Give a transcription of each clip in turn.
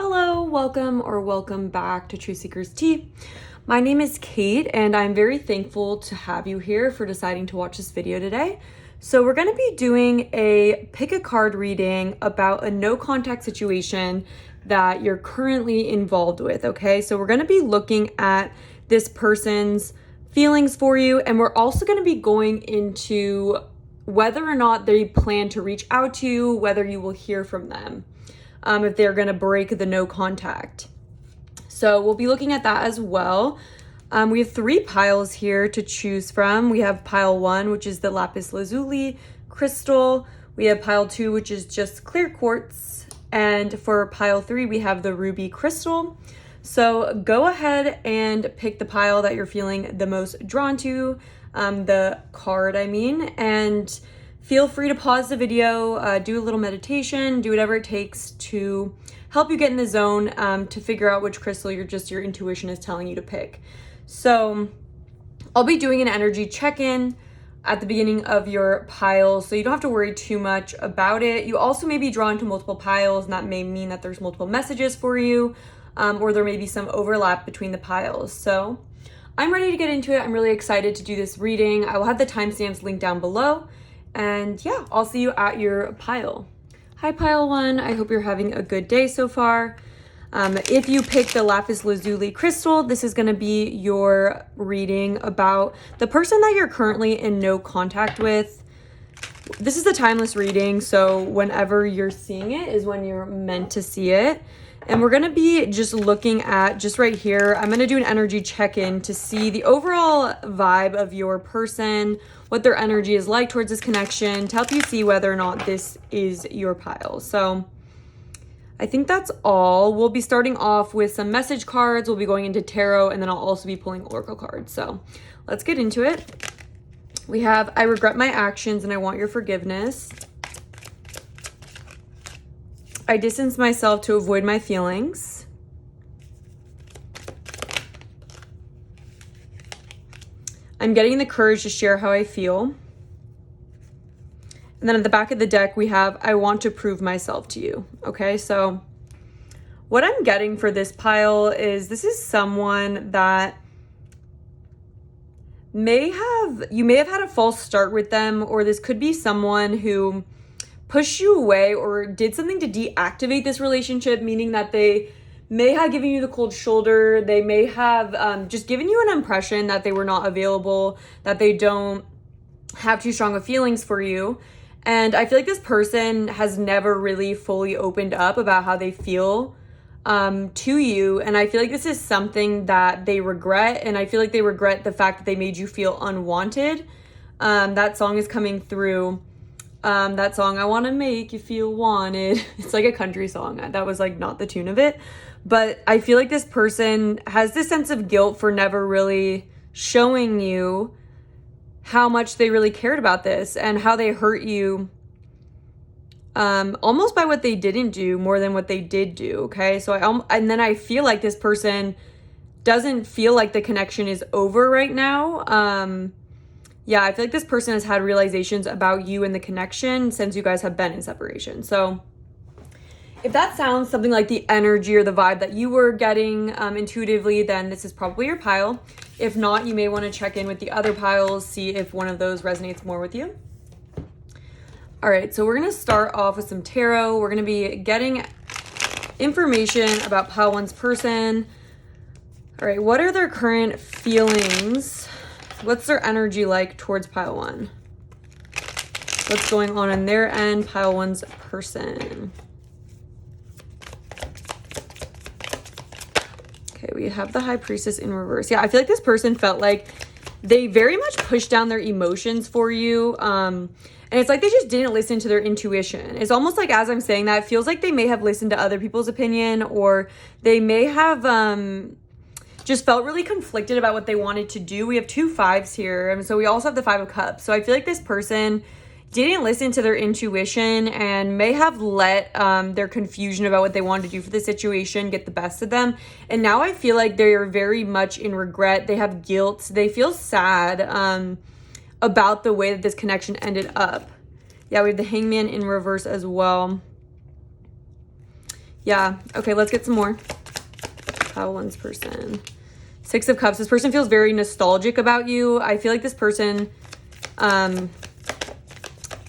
Hello, welcome back to Truth Seekers Tea. My name is Kate and I'm very thankful to have you here for deciding to watch this video today. So we're going to be doing a pick a card reading about a no contact situation that you're currently involved with, okay? So we're going to be looking at this person's feelings for you, and we're also going to be going into whether or not they plan to reach out to you, whether you will hear from them. If they're going to break the no contact. So we'll be looking at that as well. We have 3 piles here to choose from. We have pile 1, which is the lapis lazuli crystal. We have pile 2, which is just clear quartz. And for pile 3, we have the ruby crystal. So go ahead and pick the pile that you're feeling the most drawn to, the card, and feel free to pause the video, do a little meditation, do whatever it takes to help you get in the zone to figure out which crystal your intuition is telling you to pick. So I'll be doing an energy check-in at the beginning of your pile, so you don't have to worry too much about it. You also may be drawn to multiple piles, and that may mean that there's multiple messages for you, or there may be some overlap between the piles. So I'm ready to get into it. I'm really excited to do this reading. I will have the timestamps linked down below. And yeah, I'll see you at your pile. Hi, pile 1. I hope you're having a good day so far. If you pick the lapis lazuli crystal, this is going to be your reading about the person that you're currently in no contact with. This is a timeless reading, so whenever you're seeing it is when you're meant to see it. And we're going to be just looking at just right here. I'm going to do an energy check-in to see the overall vibe of your person, what their energy is like towards this connection, to help you see whether or not this is your pile. So I think that's all. We'll be starting off with some message cards. We'll be going into tarot, and then I'll also be pulling oracle cards. So let's get into it. We have, I regret my actions and I want your forgiveness. I distance myself to avoid my feelings. I'm getting the courage to share how I feel. And then at the back of the deck, we have, I want to prove myself to you. Okay, so what I'm getting for this pile is this is someone that you may have had a false start with them, or this could be someone who pushed you away or did something to deactivate this relationship, meaning that they may have given you the cold shoulder. They may have just given you an impression that they were not available, that they don't have too strong of feelings for you. And I feel like this person has never really fully opened up about how they feel to you. And I feel like this is something that they regret. And I feel like they regret the fact that they made you feel unwanted. That song is coming through. That song, I want to make you feel wanted. It's like a country song. That was like not the tune of it. But I feel like this person has this sense of guilt for never really showing you how much they really cared about this and how they hurt you almost by what they didn't do more than what they did do. Okay. So and then I feel like this person doesn't feel like the connection is over right now. Yeah, I feel like this person has had realizations about you and the connection since you guys have been in separation. So if that sounds something like the energy or the vibe that you were getting intuitively, then this is probably your pile. If not, you may want to check in with the other piles, see if one of those resonates more with you. All right, so we're going to start off with some tarot. We're going to be getting information about pile 1's person. All right, what are their current feelings? What's their energy like towards pile 1? What's going on in their end, pile 1's person? Okay, we have the High Priestess in reverse. Yeah, I feel like this person felt like they very much pushed down their emotions for you. And it's like they just didn't listen to their intuition. It's almost like, as I'm saying that, it feels like they may have listened to other people's opinion, or they may have just felt really conflicted about what they wanted to do. We have 2 5s here, and so we also have the 5 of Cups. So I feel like this person didn't listen to their intuition and may have let their confusion about what they wanted to do for the situation get the best of them. And now I feel like they are very much in regret. They have guilt. They feel sad about the way that this connection ended up. Yeah, we have the Hangman in reverse as well. Yeah. Okay, let's get some more. Pile one's person. Six of Cups. This person feels very nostalgic about you. I feel like this person,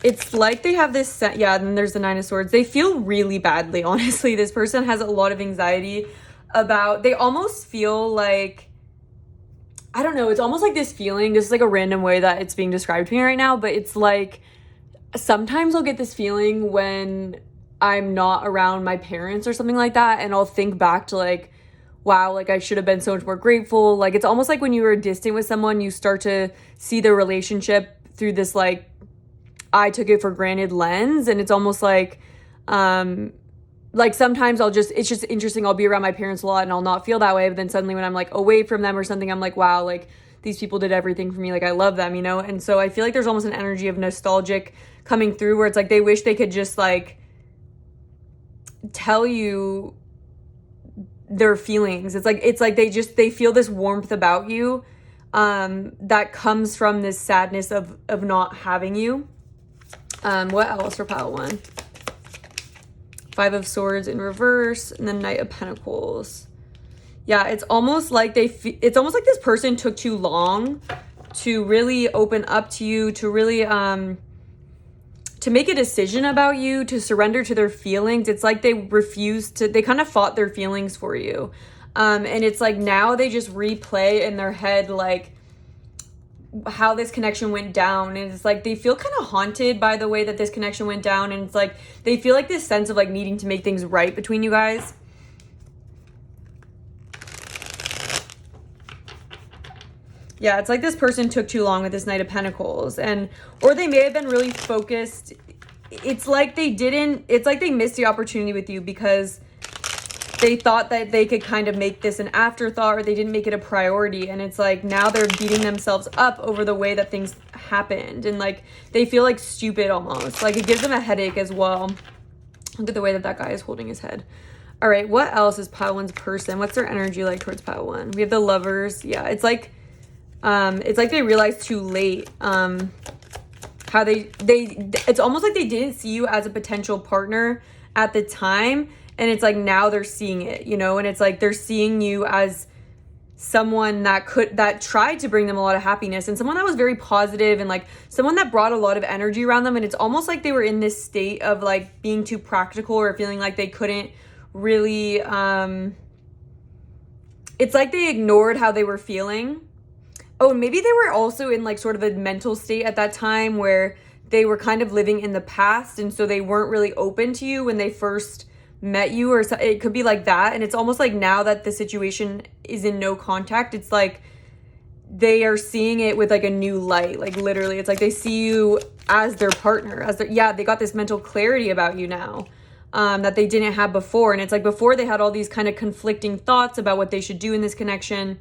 it's like they have this, yeah, and then there's the Nine of Swords. They feel really badly, honestly. This person has a lot of anxiety about, they almost feel like, I don't know, it's almost like this feeling, this is like a random way that it's being described to me right now, but it's like, sometimes I'll get this feeling when I'm not around my parents or something like that, and I'll think back to like, wow, like I should have been so much more grateful. Like it's almost like when you were distant with someone, you start to see the relationship through this like, I took it for granted lens, and it's almost like sometimes it's just interesting, I'll be around my parents a lot and I'll not feel that way, but then suddenly when I'm like away from them or something, I'm like, wow, like these people did everything for me, like I love them, you know? And so I feel like there's almost an energy of nostalgic coming through where it's like they wish they could just like tell you their feelings. It's like they feel this warmth about you that comes from this sadness of not having you. What else for pile one? Five of Swords in reverse, and then Knight of Pentacles. Yeah, it's almost like it's almost like this person took too long to really open up to you, to really to make a decision about you, to surrender to their feelings. It's like they refused to, they kind of fought their feelings for you. And it's like now they just replay in their head like how this connection went down, and it's like they feel kind of haunted by the way that this connection went down, and it's like they feel like this sense of like needing to make things right between you guys. Yeah, it's like this person took too long with this Knight of Pentacles, or they may have been really focused. It's like it's like they missed the opportunity with you because they thought that they could kind of make this an afterthought, or they didn't make it a priority. And it's like now they're beating themselves up over the way that things happened. And like they feel like stupid almost. Like it gives them a headache as well. Look at the way that guy is holding his head. All right, what else is pile one's person? What's their energy like towards pile one? We have the Lovers. Yeah, it's like they realized too late how it's almost like they didn't see you as a potential partner at the time, and it's like now they're seeing it, you know, and it's like they're seeing you as someone that tried to bring them a lot of happiness, and someone that was very positive, and like someone that brought a lot of energy around them. And it's almost like they were in this state of like being too practical, or feeling like they couldn't really it's like they ignored how they were feeling. Oh, maybe they were also in like sort of a mental state at that time where they were kind of living in the past, and so they weren't really open to you when they first met you, or it could be like that. And it's almost like now that the situation is in no contact, it's like they are seeing it with like a new light. Like literally, it's like they see you as their partner, they got this mental clarity about you now that they didn't have before. And it's like before they had all these kind of conflicting thoughts about what they should do in this connection.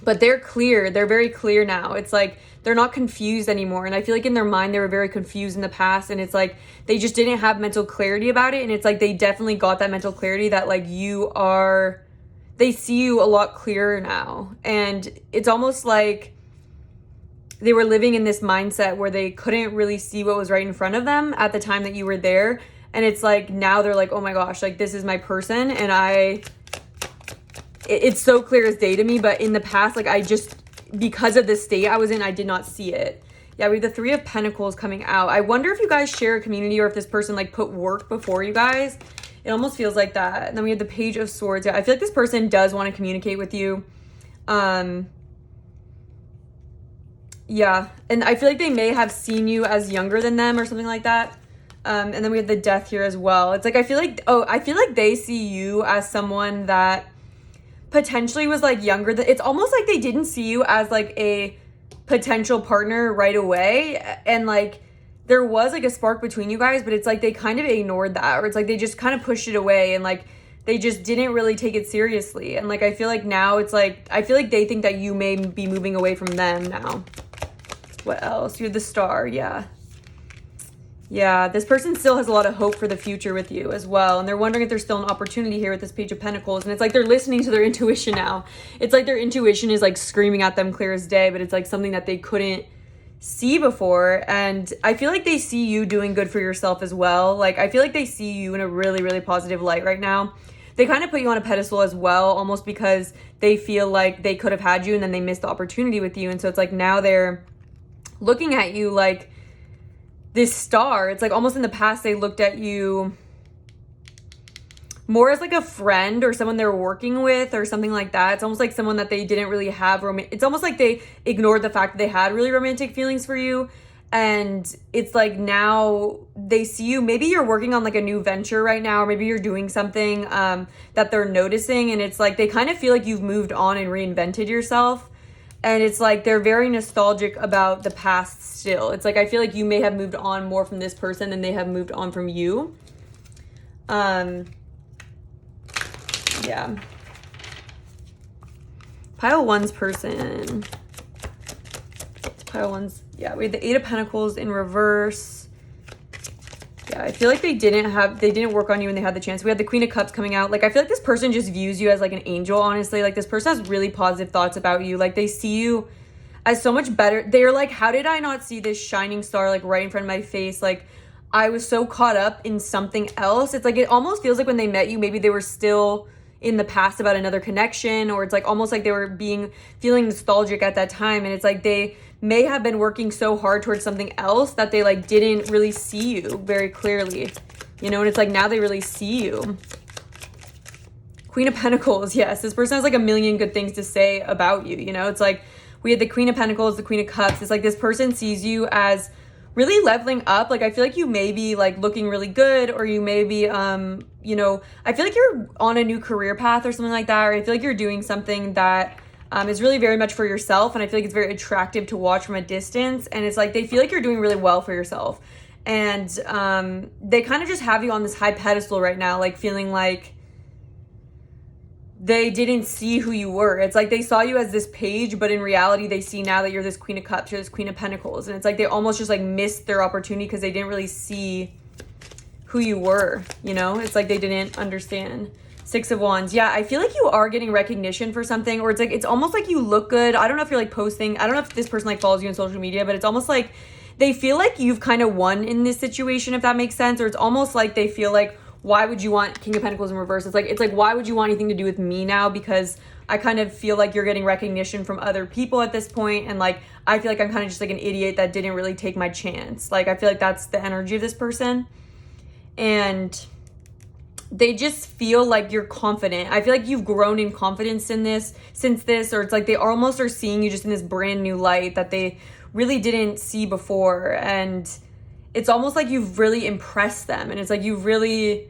But they're clear. They're very clear now. It's like they're not confused anymore. And I feel like in their mind, they were very confused in the past. And it's like they just didn't have mental clarity about it. And it's like they definitely got that mental clarity that like they see you a lot clearer now. And it's almost like they were living in this mindset where they couldn't really see what was right in front of them at the time that you were there. And it's like now they're like, oh my gosh, like this is my person. And it's so clear as day to me, but in the past, like because of the state I was in, I did not see it. Yeah, we have the Three of Pentacles coming out. I wonder if you guys share a community, or if this person like put work before you guys. It almost feels like that. And then we have the Page of Swords. Yeah, I feel like this person does want to communicate with you. Yeah, and I feel like they may have seen you as younger than them or something like that. And then we have the Death here as well. It's like I feel like they see you as someone that potentially was like younger. It's almost like they didn't see you as like a potential partner right away, and like there was like a spark between you guys, but it's like they kind of ignored that, or it's like they just kind of pushed it away, and like they just didn't really take it seriously. And like I feel like now it's like I feel like they think that you may be moving away from them now. What else? You're the Star. Yeah, this person still has a lot of hope for the future with you as well. And they're wondering if there's still an opportunity here with this Page of Pentacles. And it's like they're listening to their intuition now. It's like their intuition is like screaming at them clear as day, but it's like something that they couldn't see before. And I feel like they see you doing good for yourself as well. Like, I feel like they see you in a really, really positive light right now. They kind of put you on a pedestal as well, almost because they feel like they could have had you and then they missed the opportunity with you. And so it's like now they're looking at you like this star. It's like almost in the past they looked at you more as like a friend or someone they were working with or something like that. It's almost like someone that they didn't really have it's almost like they ignored the fact that they had really romantic feelings for you. And it's like now they see you, maybe you're working on like a new venture right now, or maybe you're doing something that they're noticing, and it's like they kind of feel like you've moved on and reinvented yourself. And it's like they're very nostalgic about the past still. It's like I feel like you may have moved on more from this person than they have moved on from you. Yeah. Pile one's person. Pile one's, yeah, we had the Eight of Pentacles in reverse. Yeah, I feel like they didn't work on you when they had the chance. We had the Queen of Cups coming out. Like, I feel like this person just views you as like an angel, honestly. Like, this person has really positive thoughts about you. Like, they see you as so much better. They're like, how did I not see this shining star like right in front of my face? Like, I was so caught up in something else. It's like, it almost feels like when they met you, maybe they were still in the past about another connection, or it's like almost like they were feeling nostalgic at that time. And it's like they may have been working so hard towards something else that they like didn't really see you very clearly, you know. And it's like now they really see you. Queen of Pentacles. Yes, this person has like a million good things to say about you, you know. It's like we had the Queen of Pentacles, the Queen of Cups. It's like this person sees you as really leveling up. Like, I feel like you may be like looking really good, or you may be you know, I feel like you're on a new career path or something like that, or I feel like you're doing something that is really very much for yourself, and I feel like it's very attractive to watch from a distance. And it's like they feel like you're doing really well for yourself, and they kind of just have you on this high pedestal right now, like feeling like they didn't see who you were. It's like they saw you as this page, but in reality they see now that you're this Queen of Cups, you're this Queen of Pentacles. And it's like they almost just like missed their opportunity because they didn't really see who you were, you know. It's like they didn't understand. Six of Wands. Yeah, I feel like you are getting recognition for something, or it's like it's almost like you look good. I don't know if you're like posting, I don't know if this person like follows you on social media, but it's almost like they feel like you've kind of won in this situation, if that makes sense. Or it's almost like they feel like, why would you want King of Pentacles in reverse? It's like why would you want anything to do with me now? Because I kind of feel like you're getting recognition from other people at this point, and like I feel like I'm kind of just like an idiot that didn't really take my chance. Like, I feel like that's the energy of this person. And they just feel like you're confident. I feel like you've grown in confidence in this, since this, or it's like they almost are seeing you just in this brand new light that they really didn't see before. And it's almost like you've really impressed them, and it's like you've wowed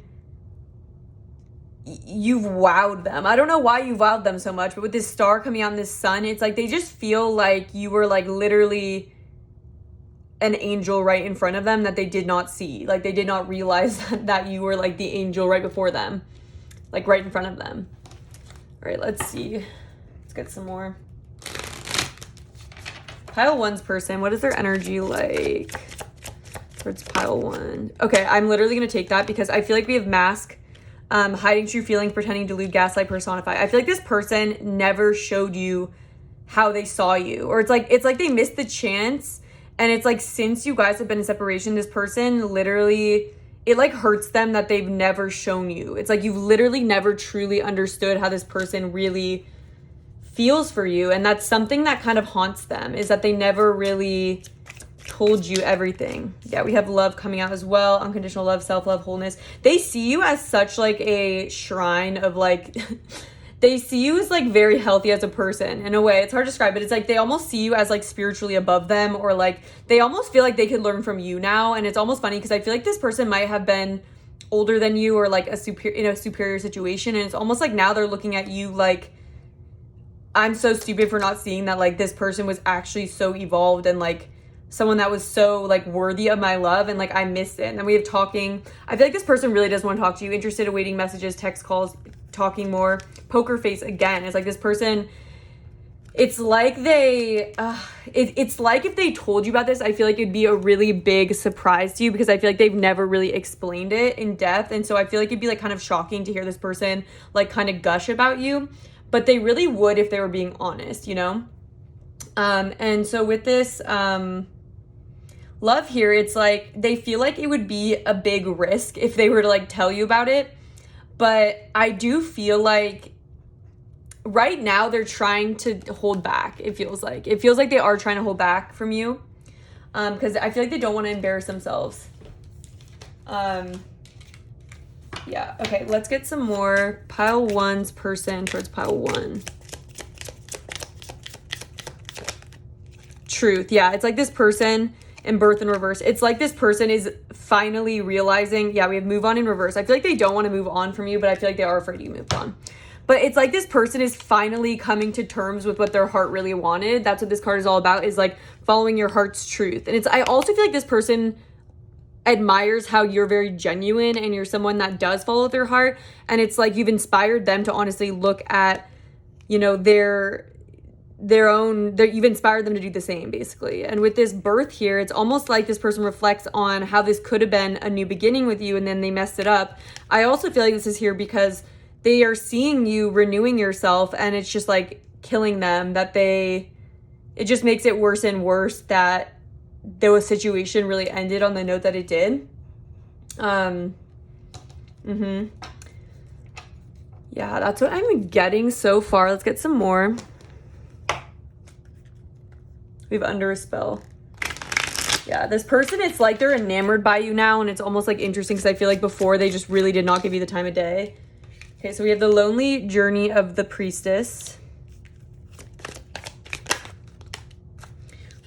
them. I don't know why you've wowed them so much, but with this star coming out in this sun, it's like they just feel like you were like literally an angel right in front of them that they did not see. Like, they did not realize that you were like the angel right before them, like right in front of them. All right, let's see. Let's get some more. Pile one's person, what is their energy like? Towards pile one. Okay, I'm literally gonna take that because I feel like we have mask, hiding true feelings, pretending, delude, gaslight, personify. I feel like this person never showed you how they saw you, or it's like they missed the chance. And it's like, since you guys have been in separation, this person literally, it like hurts them that they've never shown you. It's like you've literally never truly understood how this person really feels for you. And that's something that kind of haunts them, is that they never really told you everything. Yeah, we have love coming out as well. Unconditional love, self-love, wholeness. They see you as such like a shrine of like... They see you as like very healthy as a person in a way. It's hard to describe, but it's like they almost see you as like spiritually above them, or like they almost feel like they could learn from you now. And it's almost funny because I feel like this person might have been older than you, or like in a superior situation, and it's almost like now they're looking at you like, I'm so stupid for not seeing that like this person was actually so evolved and like someone that was so like worthy of my love, and like I missed it. And then we have talking. I feel like this person really does want to talk to you. Interested, awaiting messages, text calls, talking more. Poker face again. It's like this person, it's like they it's like if they told you about this, I feel like it'd be a really big surprise to you, because I feel like they've never really explained it in depth. And so I feel like it'd be like kind of shocking to hear this person like kind of gush about you, but they really would if they were being honest, you know. And so with this Love here, it's like they feel like it would be a big risk if they were to like tell you about it. But I do feel like right now they're trying to hold back. It feels like they are trying to hold back from you, because I feel like they don't want to embarrass themselves. Yeah, okay, let's get some more. Pile 1's person towards pile 1. Truth. Yeah, it's like this person in birth in reverse. It's like this person is finally realizing, yeah, we have move on in reverse. I feel like they don't want to move on from you, but I feel like they are afraid you moved on. But it's like this person is finally coming to terms with what their heart really wanted. That's what this card is all about, is like following your heart's truth. And I also feel like this person admires how you're very genuine and you're someone that does follow their heart. And it's like you've inspired them to honestly look at, you know, you've inspired them to do the same, basically. And with this birth here, it's almost like this person reflects on how this could have been a new beginning with you and then they messed it up. I also feel like this is here because they are seeing you renewing yourself, and it's just like killing them it just makes it worse and worse that the situation really ended on the note that it did. Yeah, that's what I'm getting so far. Let's get some more. We have under a spell. Yeah, this person, it's like they're enamored by you now, and it's almost like interesting because I feel like before they just really did not give you the time of day. Okay, so we have the lonely journey of the priestess.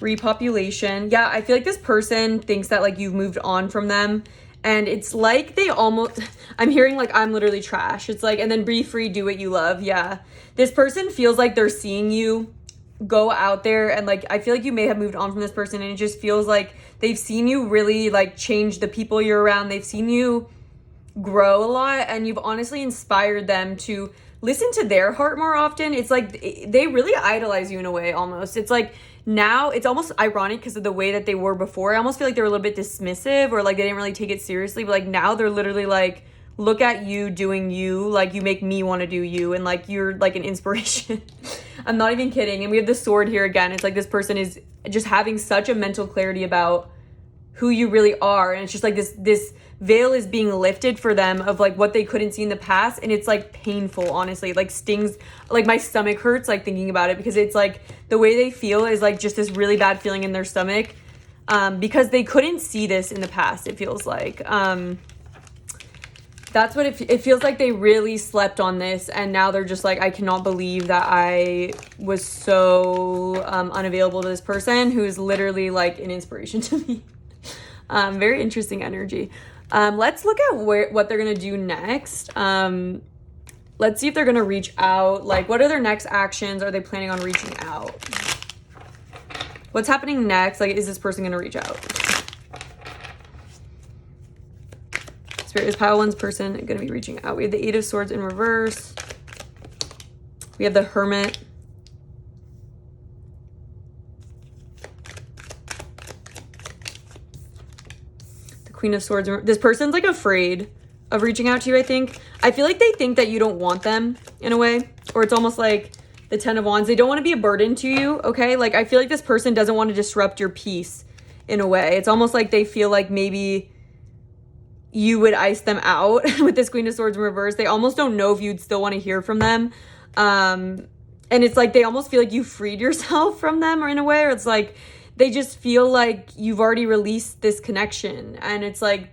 Repopulation. Yeah, I feel like this person thinks that like you've moved on from them, and it's like they almost, I'm hearing like I'm literally trash. It's like, and then be free, do what you love. Yeah, this person feels like they're seeing you go out there, and like I feel like you may have moved on from this person, and it just feels like they've seen you really like change the people you're around. They've seen you grow a lot, and you've honestly inspired them to listen to their heart more often. It's like they really idolize you in a way, almost. It's like now it's almost ironic because of the way that they were before. I almost feel like they were a little bit dismissive, or like they didn't really take it seriously, but like now they're literally like, look at you doing you, like you make me want to do you, and like you're like an inspiration. I'm not even kidding. And we have the sword here again. It's like this person is just having such a mental clarity about who you really are, and it's just like this veil is being lifted for them of like what they couldn't see in the past, and it's like painful, honestly. It like stings, like my stomach hurts like thinking about it, because it's like the way they feel is like just this really bad feeling in their stomach, because they couldn't see this in the past. It feels like that's what it feels like. They really slept on this, and now they're just like, I cannot believe that I was so unavailable to this person who is literally like an inspiration to me. Very interesting energy. Let's look at what they're gonna do next. Let's see if they're gonna reach out. Like, what are their next actions? Are they planning on reaching out? What's happening next? Like, is this person gonna reach out? Spirit, is pile 1's person gonna be reaching out? We have the 8 of Swords in reverse. We have the Hermit. Queen of Swords. This person's like afraid of reaching out to you, I think. I feel like they think that you don't want them in a way, or it's almost like the 10 of Wands. They don't want to be a burden to you, okay? Like I feel like this person doesn't want to disrupt your peace in a way. It's almost like they feel like maybe you would ice them out with this Queen of Swords in reverse. They almost don't know if you'd still want to hear from them. And it's like they almost feel like you freed yourself from them, or in a way, or it's like they just feel like you've already released this connection, and it's like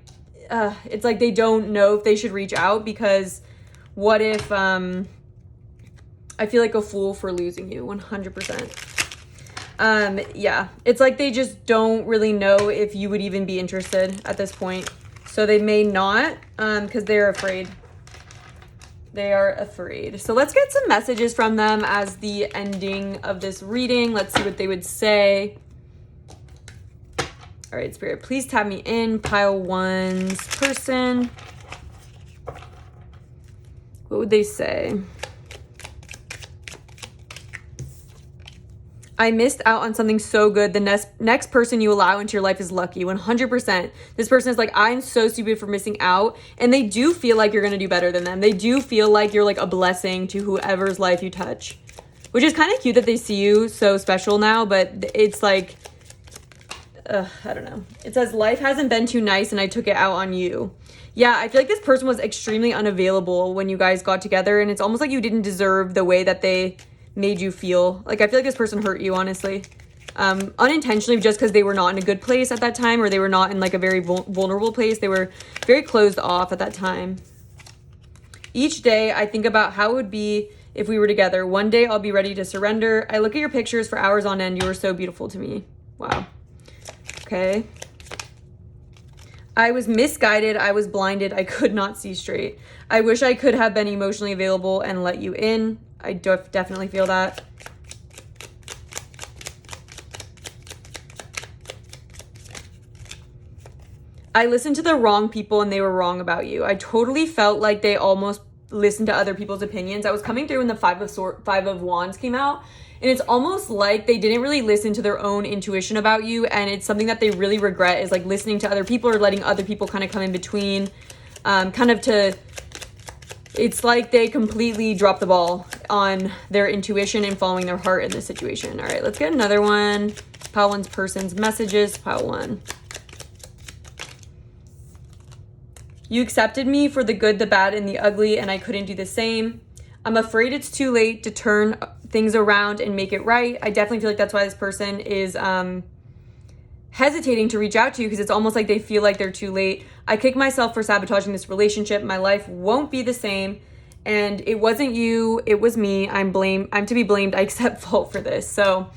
they don't know if they should reach out, because what if I feel like a fool for losing you 100%. Yeah, it's like they just don't really know if you would even be interested at this point, so they may not, because they're afraid. They are afraid. So let's get some messages from them as the ending of this reading. Let's see what they would say. All right, Spirit, please tap me in. Pile 1's person. What would they say? I missed out on something so good. The next person you allow into your life is lucky. 100%. This person is like, I'm so stupid for missing out. And they do feel like you're going to do better than them. They do feel like you're like a blessing to whoever's life you touch. Which is kind of cute that they see you so special now. But it's like, I don't know. It says, life hasn't been too nice and I took it out on you. Yeah, I feel like this person was extremely unavailable when you guys got together, and it's almost like you didn't deserve the way that they made you feel. Like, I feel like this person hurt you, honestly. Unintentionally, just because they were not in a good place at that time, or they were not in like a very vulnerable place. They were very closed off at that time. Each day, I think about how it would be if we were together. One day, I'll be ready to surrender. I look at your pictures for hours on end. You were so beautiful to me. Wow. Okay. I was misguided. I was blinded. I could not see straight. I wish I could have been emotionally available and let you in. I definitely feel that. I listened to the wrong people and they were wrong about you. I totally felt like they almost listened to other people's opinions. I was coming through when the Five of Wands came out, and it's almost like they didn't really listen to their own intuition about you, and it's something that they really regret, is like listening to other people or letting other people kind of come in between, it's like they completely dropped the ball on their intuition and following their heart in this situation. All right, let's get another one. Pile one's person's messages, pile one. You accepted me for the good, the bad, and the ugly, and I couldn't do the same. I'm afraid it's too late to turn things around and make it right. I definitely feel like that's why this person is hesitating to reach out to you, because it's almost like they feel like they're too late. I kick myself for sabotaging this relationship. My life won't be the same. And it wasn't you, it was me. I'm to be blamed. I accept fault for this. So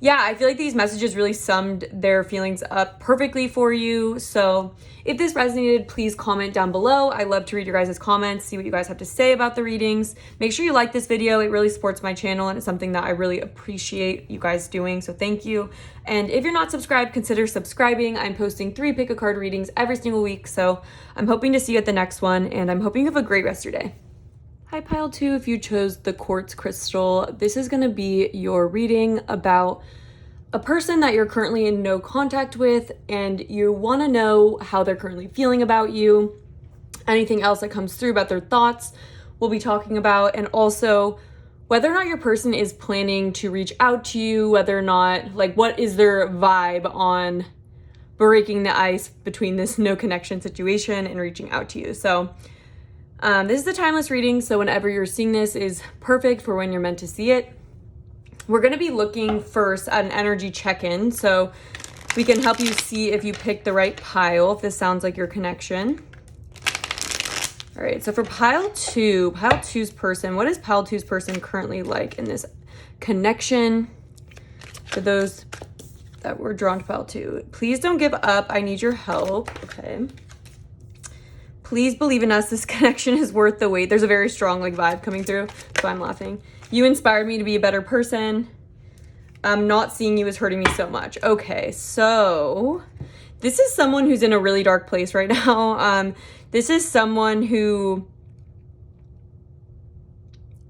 yeah, I feel like these messages really summed their feelings up perfectly for you. So if this resonated, please comment down below. I love to read your guys' comments, see what you guys have to say about the readings. Make sure you like this video. It really supports my channel, and it's something that I really appreciate you guys doing. So thank you. And if you're not subscribed, consider subscribing. I'm posting 3 pick a card readings every single week. So I'm hoping to see you at the next one, and I'm hoping you have a great rest of your day. Hi, pile 2. If you chose the quartz crystal, this is going to be your reading about a person that you're currently in no contact with, and you want to know how they're currently feeling about you. Anything else that comes through about their thoughts, we'll be talking about, and also whether or not your person is planning to reach out to you, whether or not, like, what is their vibe on breaking the ice between this no connection situation and reaching out to you. So this is a timeless reading, so whenever you're seeing this is perfect for when you're meant to see it. We're going to be looking first at an energy check-in, so we can help you see if you picked the right pile, if this sounds like your connection. All right, so for pile 2's person, what is pile 2's person currently like in this connection? For those that were drawn to pile 2, please don't give up. I need your help. Okay. Please believe in us. This connection is worth the wait. There's a very strong like vibe coming through, so I'm laughing. You inspired me to be a better person. Not seeing you is hurting me so much. Okay, so this is someone who's in a really dark place right now. This is someone who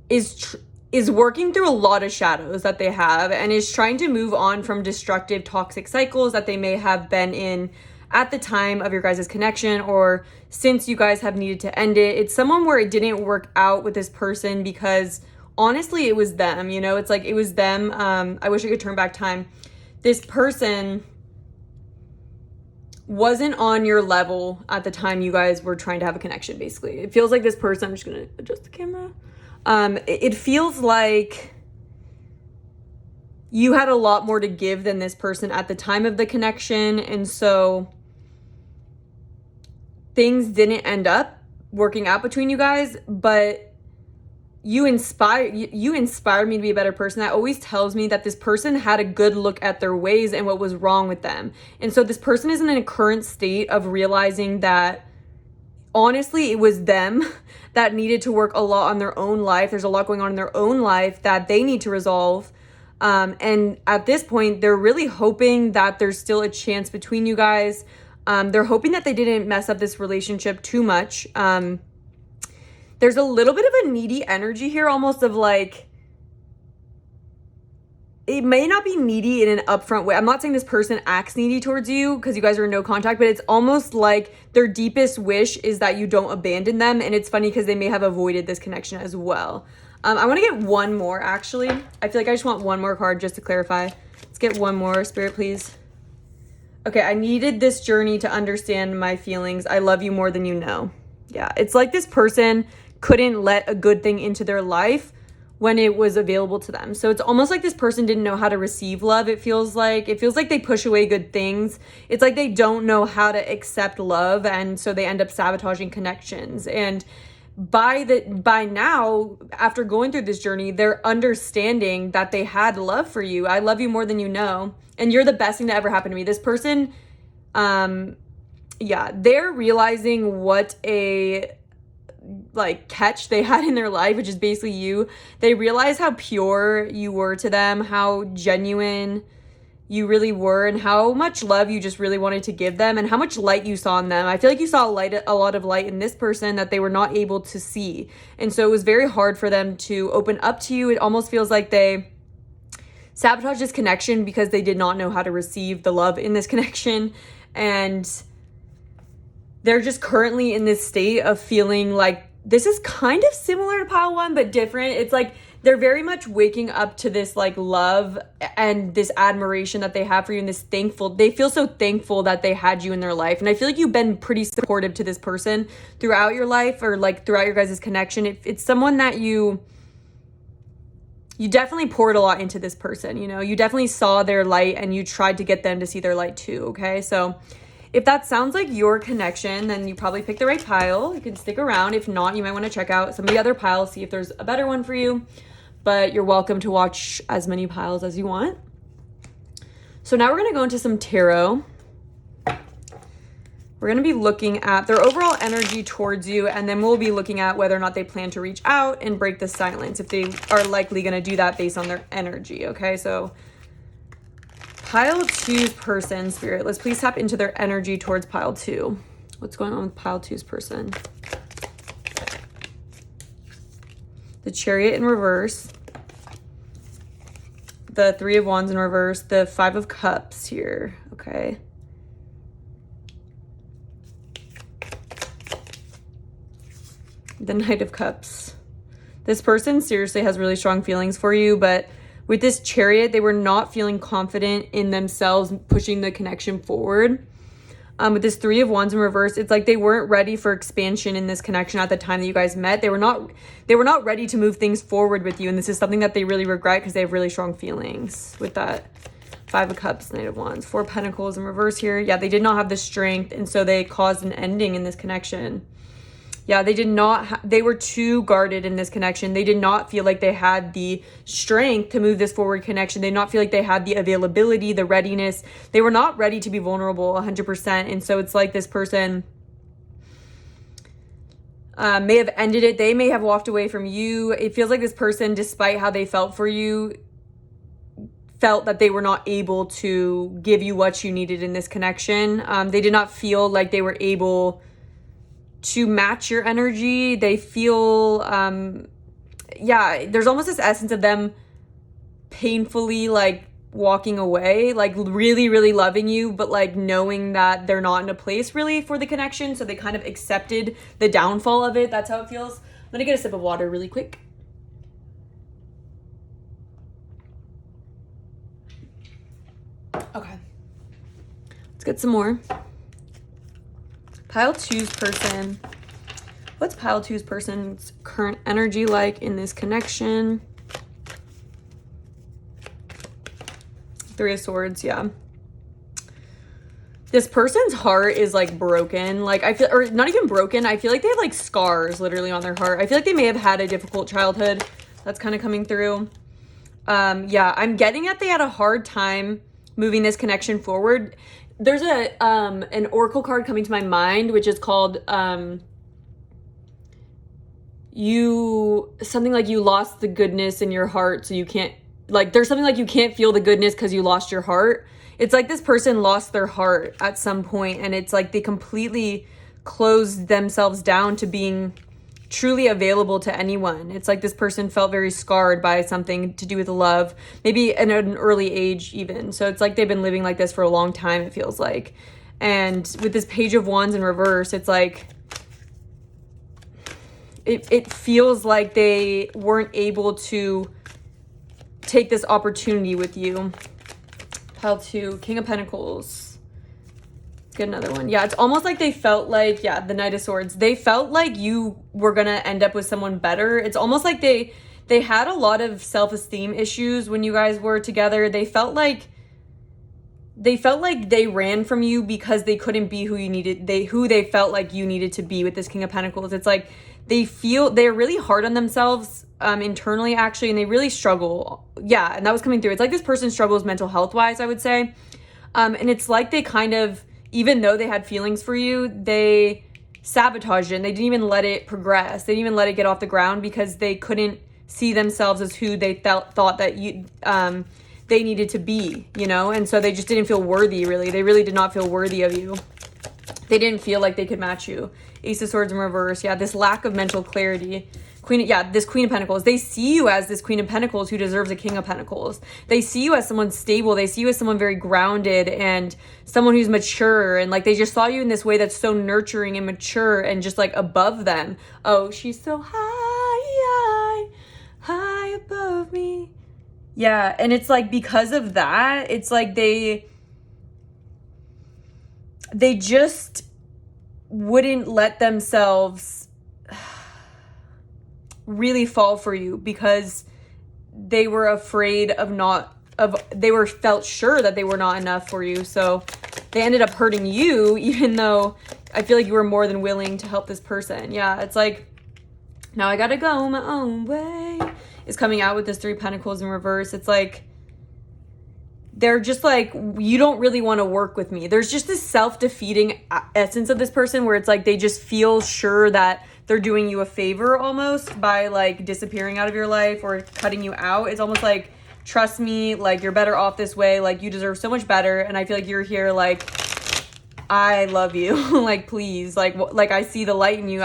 is working through a lot of shadows that they have, and is trying to move on from destructive, toxic cycles that they may have been in at the time of your guys' connection, or since you guys have needed to end it. It's someone where it didn't work out with this person because honestly it was them, you know. It's like it was them. I wish I could turn back time. This person wasn't on your level at the time you guys were trying to have a connection, basically. It feels like this person, I'm just gonna adjust the camera. It feels like you had a lot more to give than this person at the time of the connection, and so things didn't end up working out between you guys, but you inspired me to be a better person. That always tells me that this person had a good look at their ways and what was wrong with them. And so this person is in a current state of realizing that honestly it was them that needed to work a lot on their own life. There's a lot going on in their own life that they need to resolve. And at this point, they're really hoping that there's still a chance between you guys. They're hoping that they didn't mess up this relationship too much. There's a little bit of a needy energy here, almost of like, it may not be needy in an upfront way. I'm not saying this person acts needy towards you because you guys are in no contact, but it's almost like their deepest wish is that you don't abandon them. And it's funny because they may have avoided this connection as well. I want to get one more, actually. I feel like I just want one more card just to clarify. Let's get one more. Spirit, please. Okay, I needed this journey to understand my feelings. I love you more than you know. Yeah, it's like this person couldn't let a good thing into their life when it was available to them. So it's almost like this person didn't know how to receive love. It feels like they push away good things. It's like they don't know how to accept love, and so they end up sabotaging connections. And by now, after going through this journey, they're understanding that they had love for you. I love you more than you know, and you're the best thing that ever happened to me. This person, yeah, they're realizing what a catch they had in their life, which is basically you. They realize how pure you were to them, how genuine you really were, and how much love you just really wanted to give them, and how much light you saw in them. I feel like you saw a lot of light in this person that they were not able to see. And so it was very hard for them to open up to you. It almost feels like they sabotaged this connection because they did not know how to receive the love in this connection. And they're just currently in this state of feeling like this is kind of similar to pile one, but different. It's like they're very much waking up to this like love and this admiration that they have for you, and they feel so thankful that they had you in their life. And I feel like you've been pretty supportive to this person throughout your life, or like throughout your guys' connection. It's someone that you definitely poured a lot into this person. You know, you definitely saw their light and you tried to get them to see their light too. Okay. So if that sounds like your connection, then you probably picked the right pile. You can stick around. If not, you might want to check out some of the other piles, see if there's a better one for you. But you're welcome to watch as many piles as you want. So now we're going to go into some tarot. We're going to be looking at their overall energy towards you, and then we'll be looking at whether or not they plan to reach out and break the silence, if they are likely going to do that based on their energy. Okay, so pile 2's person, Spirit, let's please tap into their energy towards pile 2. What's going on with pile 2's person? The Chariot in reverse. The 3 of Wands in reverse. The 5 of Cups here. Okay. The Knight of Cups. This person seriously has really strong feelings for you, but with this Chariot, they were not feeling confident in themselves pushing the connection forward. With this 3 of Wands in reverse, it's like they weren't ready for expansion in this connection at the time that you guys met. They were not ready to move things forward with you, and this is something that they really regret because they have really strong feelings. With that 5 of Cups, Knight of Wands, 4 Pentacles in reverse here. Yeah, they did not have the strength, and so they caused an ending in this connection. Yeah, they did not, they were too guarded in this connection. They did not feel like they had the strength to move this forward connection. They did not feel like they had the availability, the readiness. They were not ready to be vulnerable 100%. And so it's like this person may have ended it. They may have walked away from you. It feels like this person, despite how they felt for you, felt that they were not able to give you what you needed in this connection. They did not feel like they were able to match your energy. They feel, yeah, there's almost this essence of them painfully like walking away, like really, really loving you, but like knowing that they're not in a place really for the connection. So they kind of accepted the downfall of it. That's how it feels. I'm gonna get a sip of water really quick. Okay, let's get some more. Pile 2's person. What's pile 2's person's current energy like in this connection? 3 of Swords, yeah. This person's heart is like broken. Like I feel, or not even broken. I feel like they have like scars literally on their heart. I feel like they may have had a difficult childhood. That's kind of coming through. Yeah, I'm getting at they had a hard time moving this connection forward. There's an oracle card coming to my mind, which is called something like you lost the goodness in your heart, so you can't, like there's something like you can't feel the goodness because you lost your heart. It's like this person lost their heart at some point, and it's like they completely closed themselves down to being truly available to anyone. It's like this person felt very scarred by something to do with love, maybe at an early age even. So it's like they've been living like this for a long time, it feels like. And with this Page of Wands in reverse, it's like it feels like they weren't able to take this opportunity with you. Pile 2, King of Pentacles, Get another one. Yeah, it's almost like they felt like, yeah, the Knight of Swords. They felt like you were going to end up with someone better. It's almost like they had a lot of self-esteem issues when you guys were together. They felt like they ran from you because they couldn't be who you needed, who they felt like you needed to be with this King of Pentacles. It's like they're really hard on themselves internally, actually, and they really struggle. Yeah, and that was coming through. It's like this person struggles mental health-wise, I would say. And it's like they kind of, even though they had feelings for you, they sabotaged it and they didn't even let it progress. They didn't even let it get off the ground because they couldn't see themselves as who they thought that they needed to be, you know? And so they just didn't feel worthy, really. They really did not feel worthy of you. They didn't feel like they could match you. Ace of Swords in reverse. Yeah, this lack of mental clarity. This Queen of Pentacles. They see you as this Queen of Pentacles who deserves a King of Pentacles. They see you as someone stable. They see you as someone very grounded and someone who's mature. And like they just saw you in this way that's so nurturing and mature and just like above them. Oh, she's so high above me. Yeah, and it's like because of that, it's like they just wouldn't let themselves really fall for you because they were afraid felt sure that they were not enough for you. So they ended up hurting you, even though I feel like you were more than willing to help this person. Yeah, it's like, now I gotta go my own way is coming out with this Three of Pentacles in reverse. It's like, they're just like, you don't really want to work with me. There's just this self-defeating essence of this person where it's like they just feel sure that they're doing you a favor almost by like disappearing out of your life or cutting you out. It's almost like, trust me, like you're better off this way. Like you deserve so much better. And I feel like you're here like, I love you. Like, please, like I see the light in you.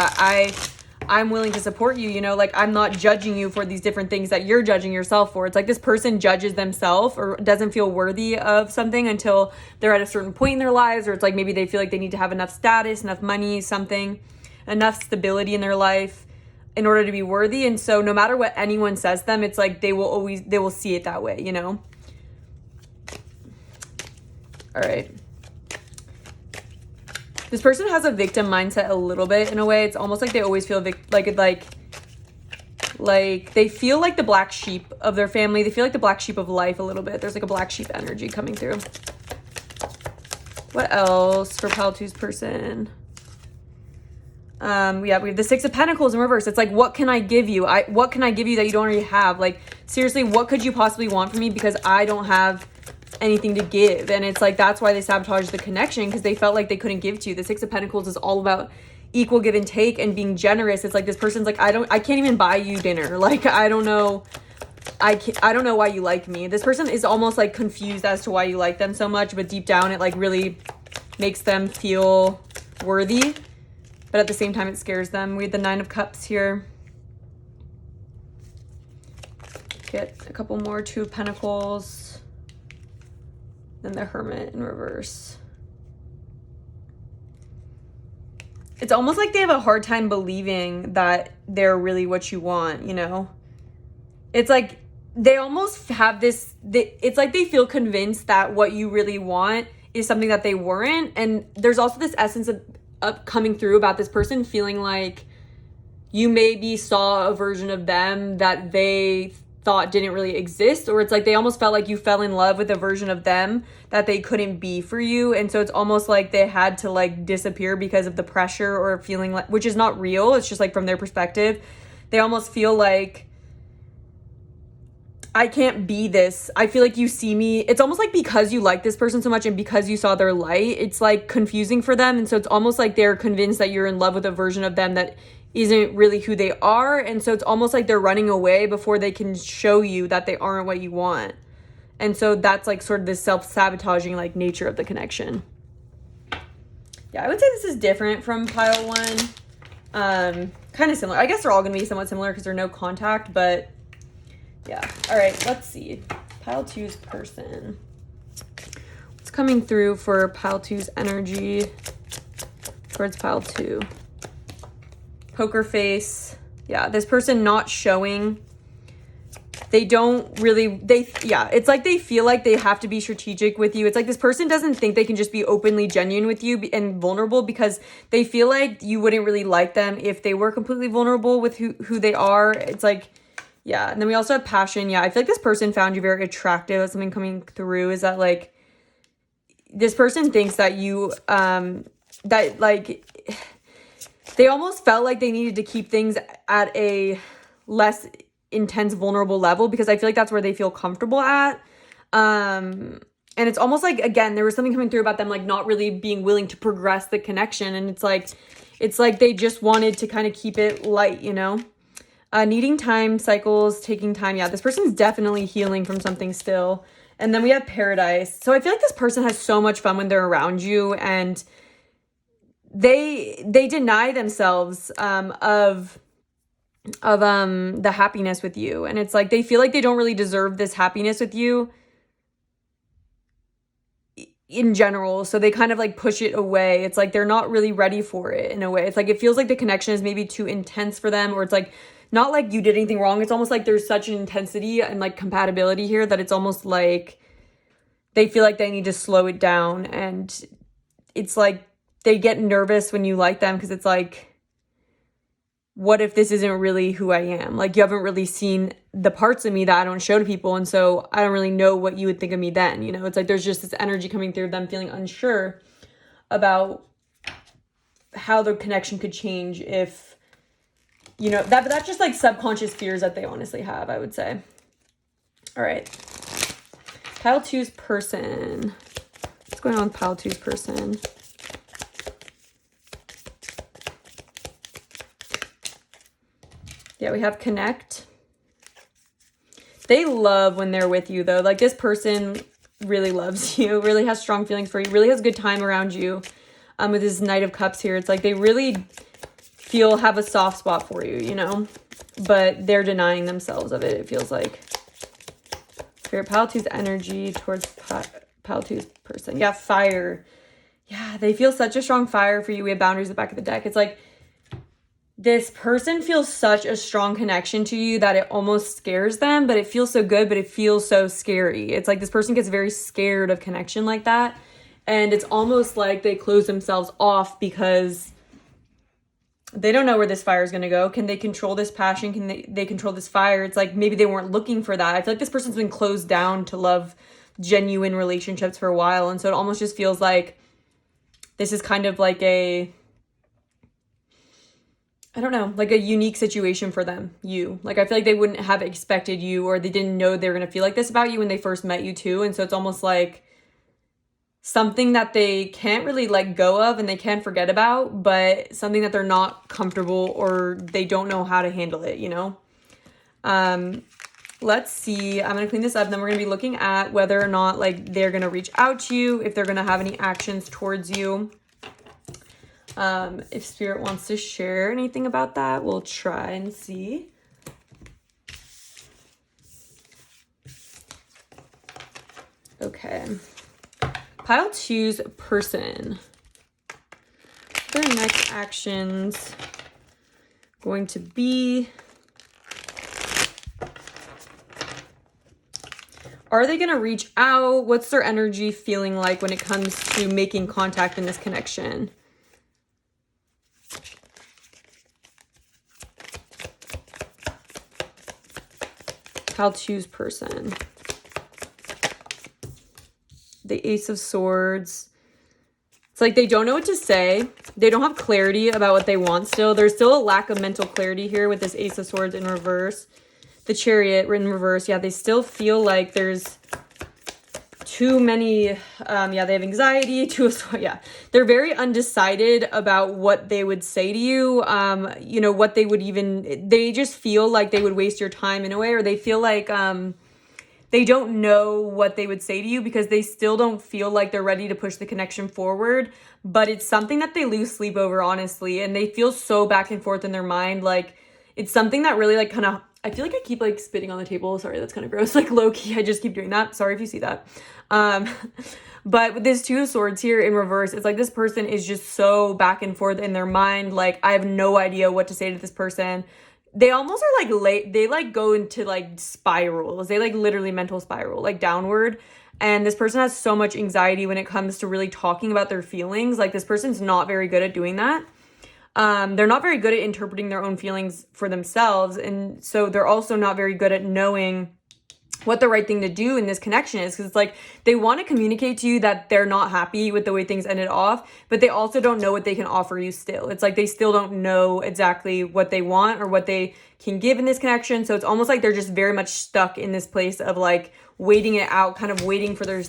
I'm willing to support you, you know, like I'm not judging you for these different things that you're judging yourself for. It's like this person judges themselves or doesn't feel worthy of something until they're at a certain point in their lives, or it's like maybe they feel like they need to have enough status, enough money, something, enough stability in their life in order to be worthy. And so no matter what anyone says to them, it's like they will see it that way, you know? All right. This person has a victim mindset a little bit in a way. It's almost like they always feel like they feel like the black sheep of their family. They feel like the black sheep of life a little bit. There's like a black sheep energy coming through. What else for Pile 2's person? Yeah, we have the Six of Pentacles in reverse. It's like, what can I give you? What can I give you that you don't already have? Like, seriously, what could you possibly want from me? Because I don't have anything to give. And it's like, that's why they sabotaged the connection, because they felt like they couldn't give to you. The Six of Pentacles is all about equal give and take and being generous. It's like this person's like, I can't even buy you dinner. Like, I don't know why you like me. This person is almost like confused as to why you like them so much, but deep down it like really makes them feel worthy, but at the same time it scares them. We have the Nine of Cups here. Get a couple more. Two of Pentacles. Then the Hermit in reverse. It's almost like they have a hard time believing that they're really what you want, you know? It's like they almost have this, it's like they feel convinced that what you really want is something that they weren't. And there's also this essence of coming through about this person feeling like you maybe saw a version of them that they thought didn't really exist, or it's like they almost felt like you fell in love with a version of them that they couldn't be for you. And so it's almost like they had to like disappear because of the pressure or feeling like, which is not real, it's just like from their perspective, they almost feel like, I can't be this. I feel like you see me. It's almost like because you like this person so much and because you saw their light, it's like confusing for them. And so it's almost like they're convinced that you're in love with a version of them that isn't really who they are. And so it's almost like they're running away before they can show you that they aren't what you want. And so that's like sort of this self-sabotaging like nature of the connection. Yeah, I would say this is different from Pile 1. Kind of similar. I guess they're all going to be somewhat similar because there's no contact, but yeah. All right, let's see. Pile 2's person. What's coming through for Pile 2's energy towards Pile 2? Poker face. Yeah, this person not showing They don't really, it's like they feel like they have to be strategic with you. It's like this person doesn't think they can just be openly genuine with you and vulnerable, because they feel like you wouldn't really like them if they were completely vulnerable with who they are. It's like, yeah. And then we also have passion. Yeah, I feel like this person found you very attractive. That's something coming through, is that like this person thinks that you, that like they almost felt like they needed to keep things at a less intense, vulnerable level, because I feel like that's where they feel comfortable at. And it's almost like, again, there was something coming through about them like not really being willing to progress the connection. And it's like they just wanted to kind of keep it light, you know? Needing time, cycles, taking time. Yeah, this person's definitely healing from something still. And then we have paradise. So I feel like this person has so much fun when they're around you, and they deny themselves of the happiness with you. And it's like they feel like they don't really deserve this happiness with you in general, so they kind of like push it away. It's like they're not really ready for it in a way. It's like it feels like the connection is maybe too intense for them, or it's like not like you did anything wrong. It's almost like there's such an intensity and like compatibility here that it's almost like they feel like they need to slow it down. And it's like they get nervous when you like them, because it's like, what if this isn't really who I am? Like, you haven't really seen the parts of me that I don't show to people, and so I don't really know what you would think of me then, you know? It's like there's just this energy coming through them feeling unsure about how the connection could change if, you know, that's just like subconscious fears that they honestly have, I would say. All right. Pile 2's person. What's going on with Pile 2's person? Yeah, we have connect. They love when they're with you, though. Like, this person really loves you, really has strong feelings for you, really has a good time around you. With this Knight of Cups here, it's like they really have a soft spot for you, you know? But they're denying themselves of it, it feels like. Spirit, Pile 2's energy towards Pile 2's person. Yeah, fire. Yeah, they feel such a strong fire for you. We have boundaries at the back of the deck. It's like this person feels such a strong connection to you that it almost scares them, but it feels so good, but it feels so scary. It's like this person gets very scared of connection like that. And it's almost like they close themselves off because they don't know where this fire is going to go. Can they control this passion? Can they control this fire? It's like maybe they weren't looking for that. I feel like this person's been closed down to love genuine relationships for a while. And so it almost just feels like this is kind of like a, I don't know, like a unique situation for them, you. Like, I feel like they wouldn't have expected you, or they didn't know they were going to feel like this about you when they first met you too. And so it's almost like something that they can't really let go of and they can't forget about, but something that they're not comfortable or they don't know how to handle it, you know? Let's see. I'm going to clean this up, and then we're going to be looking at whether or not like they're going to reach out to you, if they're going to have any actions towards you. If Spirit wants to share anything about that, we'll try and see. Okay. Pile 2's person. Their next actions going to be, are they going to reach out? What's their energy feeling like when it comes to making contact in this connection? Pile 2's person. The Ace of Swords. It's like they don't know what to say. They don't have clarity about what they want still. There's still a lack of mental clarity here with this Ace of Swords in reverse. The Chariot in reverse. Yeah, they still feel like there's too many, yeah, they have anxiety, they're very undecided about what they would say to you, you know, what they would even, they just feel like they would waste your time in a way, or they feel like, they don't know what they would say to you because they still don't feel like they're ready to push the connection forward, but it's something that they lose sleep over, honestly, and they feel so back and forth in their mind, like, it's something that really, like, kind of, I feel like I keep, like, spitting on the table. Sorry, that's kind of gross. Like, low-key, I just keep doing that. Sorry if you see that. But with this 2 of Swords here in reverse, it's like this person is just so back and forth in their mind. Like, I have no idea what to say to this person. they almost are like they like go into like spirals. They like literally mental spiral, like downward. And this person has so much anxiety when it comes to really talking about their feelings. Like this person's not very good at doing that. They're not very good at interpreting their own feelings for themselves. And so they're also not very good at knowing what the right thing to do in this connection is, because it's like they want to communicate to you that they're not happy with the way things ended off, but they also don't know what they can offer you still. It's like they still don't know exactly what they want or what they can give in this connection. So it's almost like they're just very much stuck in this place of like waiting it out, kind of waiting for their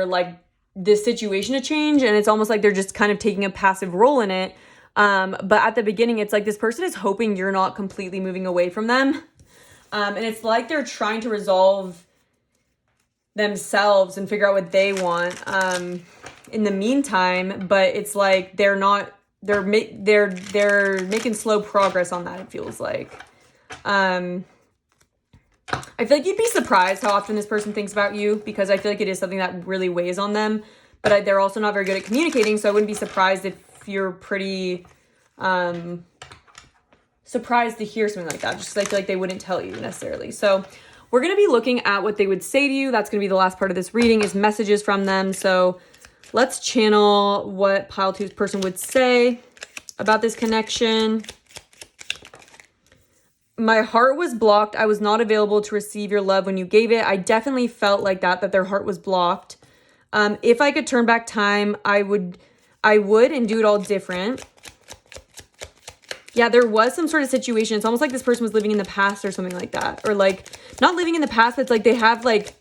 like this situation to change. And it's almost like they're just kind of taking a passive role in it. But at the beginning, it's like this person is hoping you're not completely moving away from them. And it's like they're trying to resolve themselves and figure out what they want in the meantime. But it's like they're making slow progress on that, it feels like. I feel like you'd be surprised how often this person thinks about you, because I feel like it is something that really weighs on them. But they're also not very good at communicating, so I wouldn't be surprised if you're pretty surprised to hear something like that, just because I feel like they wouldn't tell you necessarily. So we're going to be looking at what they would say to you. That's going to be the last part of this reading, is messages from them. So let's channel what pile 2's person would say about this connection. My heart was blocked. I was not available to receive your love when you gave it. I definitely felt like that their heart was blocked. If I could turn back time, I would and do it all different. Yeah, there was some sort of situation. It's almost like this person was living in the past or something like that. Or like, not living in the past, but it's like they have like,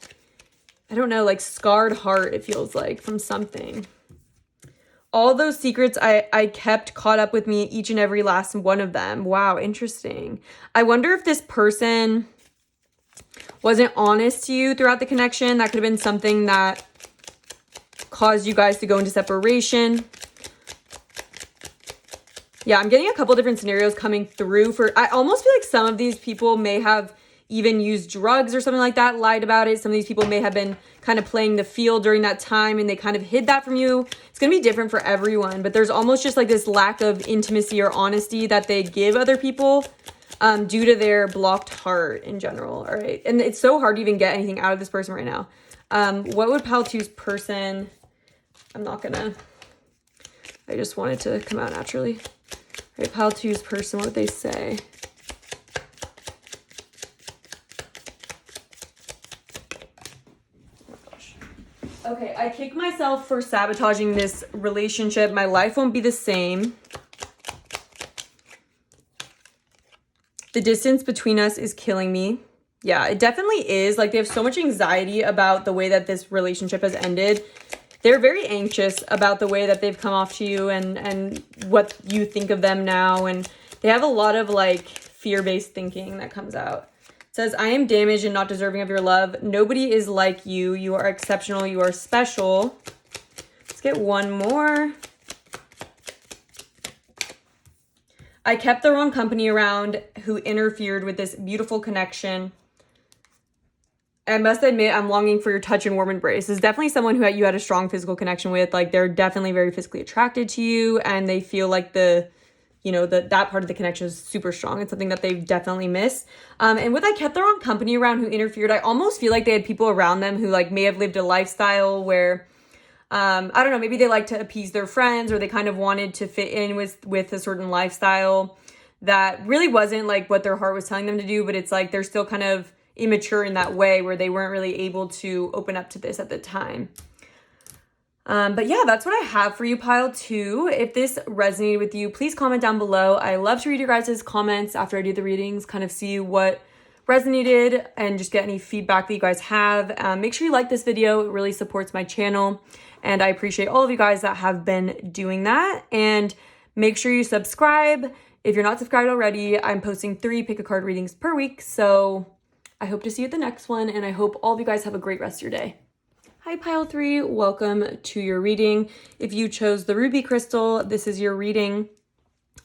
I don't know, like scarred heart, it feels like, from something. All those secrets I kept caught up with me, each and every last one of them. Wow, interesting. I wonder if this person wasn't honest to you throughout the connection. That could have been something that caused you guys to go into separation. Yeah, I'm getting a couple different scenarios coming through. I almost feel like some of these people may have even used drugs or something like that, lied about it. Some of these people may have been kind of playing the field during that time, and they kind of hid that from you. It's going to be different for everyone, but there's almost just like this lack of intimacy or honesty that they give other people due to their blocked heart in general. All right. And it's so hard to even get anything out of this person right now. What would pile 2's person... I just want it to come out naturally. All right, pile 2's person, what would they say? Oh my gosh. Okay, I kick myself for sabotaging this relationship. My life won't be the same. The distance between us is killing me. Yeah, it definitely is. Like, they have so much anxiety about the way that this relationship has ended. They're very anxious about the way that they've come off to you and what you think of them now. And they have a lot of like fear-based thinking that comes out. It says, I am damaged and not deserving of your love. Nobody is like you. You are exceptional. You are special. Let's get one more. I kept the wrong company around who interfered with this beautiful connection. I must admit, I'm longing for your touch and warm embrace. This is definitely someone who you had a strong physical connection with. Like, they're definitely very physically attracted to you, and they feel like that part of the connection is super strong. It's something that they've definitely missed. And with I kept the wrong company around who interfered, I almost feel like they had people around them who like may have lived a lifestyle where, I don't know, maybe they like to appease their friends, or they kind of wanted to fit in with a certain lifestyle that really wasn't like what their heart was telling them to do, but it's like they're still kind of immature in that way where they weren't really able to open up to this at the time. But yeah, that's what I have for you, pile 2. If this resonated with you, please comment down below. I love to read your guys' comments after I do the readings, kind of see what resonated and just get any feedback that you guys have. Make sure you like this video. It really supports my channel, and I appreciate all of you guys that have been doing that. And make sure you subscribe. If you're not subscribed already, I'm posting 3 pick a card readings per week. So I hope to see you at the next one, and I hope all of you guys have a great rest of your day. Hi, pile 3. Welcome to your reading. If you chose the ruby crystal, this is your reading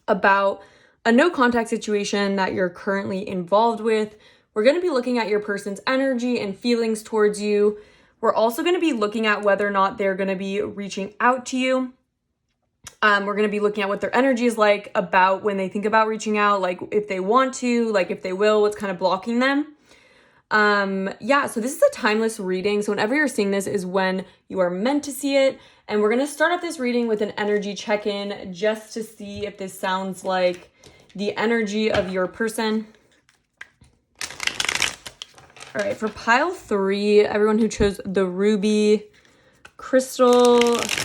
about a no contact situation that you're currently involved with. We're going to be looking at your person's energy and feelings towards you. We're also going to be looking at whether or not they're going to be reaching out to you. We're going to be looking at what their energy is like about when they think about reaching out, like if they want to, like if they will, what's kind of blocking them. Yeah, so this is a timeless reading. So whenever you're seeing this is when you are meant to see it. And we're going to start off this reading with an energy check-in just to see if this sounds like the energy of your person. All right, for pile 3, everyone who chose the ruby crystal,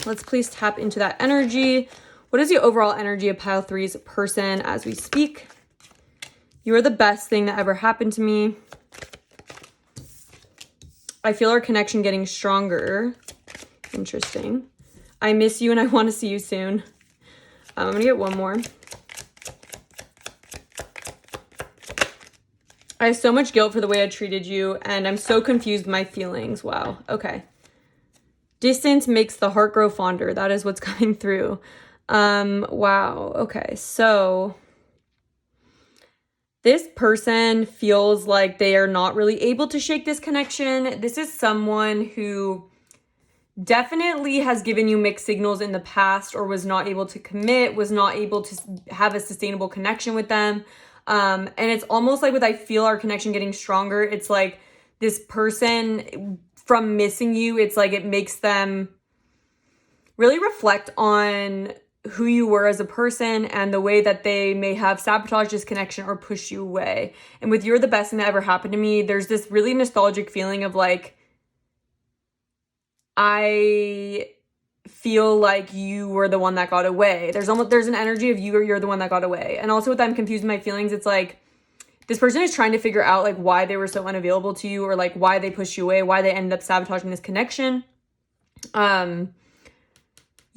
let's please tap into that energy. What is the overall energy of pile 3's person as we speak? You are the best thing that ever happened to me. I feel our connection getting stronger. Interesting. I miss you and I want to see you soon. I'm going to get one more. I have so much guilt for the way I treated you, and I'm so confused with my feelings. Wow. Okay. Distance makes the heart grow fonder. That is what's coming through. Wow. Okay. So this person feels like they are not really able to shake this connection. This is someone who definitely has given you mixed signals in the past, or was not able to commit, was not able to have a sustainable connection with them. And it's almost like with I feel our connection getting stronger, it's like this person from missing you, it's like it makes them really reflect on who you were as a person and the way that they may have sabotaged this connection or pushed you away. And with you're the best thing that ever happened to me, there's this really nostalgic feeling of like, I feel like you were the one that got away. There's an energy of you or you're the one that got away. And also with I'm confused with my feelings, it's like this person is trying to figure out like why they were so unavailable to you, or like why they pushed you away, why they ended up sabotaging this connection.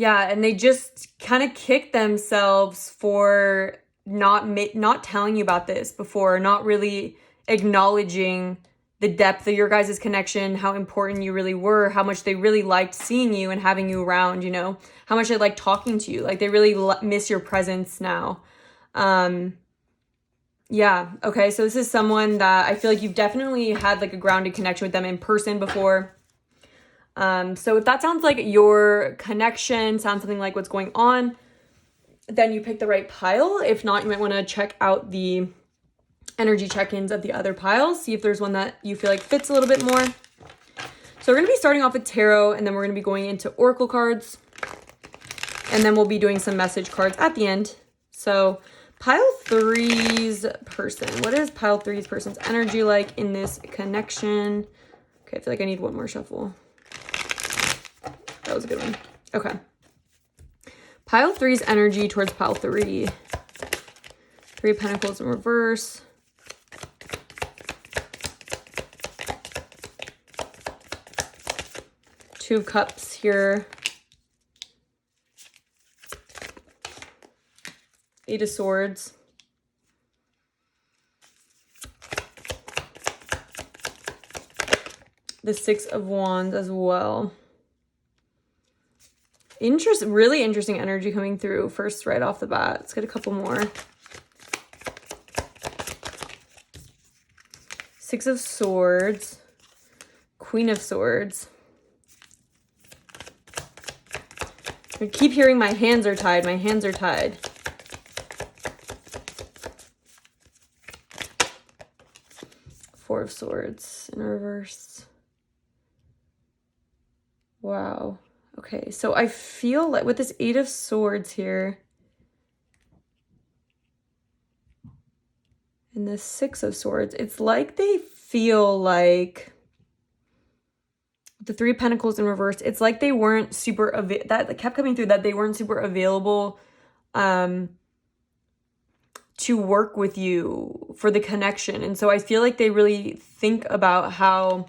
Yeah, and they just kind of kicked themselves for not telling you about this before, not really acknowledging the depth of your guys' connection, how important you really were, how much they really liked seeing you and having you around, you know, how much they like talking to you. Like they really miss your presence now. Yeah. Okay. So this is someone that I feel like you've definitely had like a grounded connection with them in person before. So if that sounds like your connection, sounds something like what's going on, then you pick the right pile. If not, you might want to check out the energy check-ins of the other piles, see if there's one that you feel like fits a little bit more. So we're going to be starting off with tarot, and then we're going to be going into oracle cards, and then we'll be doing some message cards at the end. So pile 3's person, what is pile 3's person's energy like in this connection? Okay, I feel like I need one more shuffle. That was a good one. Okay. Pile 3's energy towards pile 3. 3 of Pentacles in reverse. Two of Cups here. 8 of Swords. The 6 of Wands as well. Really interesting energy coming through first right off the bat. Let's get a couple more. 6 of Swords. Queen of Swords. I keep hearing my hands are tied. My hands are tied. Four of Swords in reverse. Wow. Okay, so I feel like with this 8 of Swords here and the 6 of Swords, it's like they feel like the 3 of Pentacles in reverse, it's like they weren't super that kept coming through, that they weren't super available to work with you for the connection. And so I feel like they really think about how,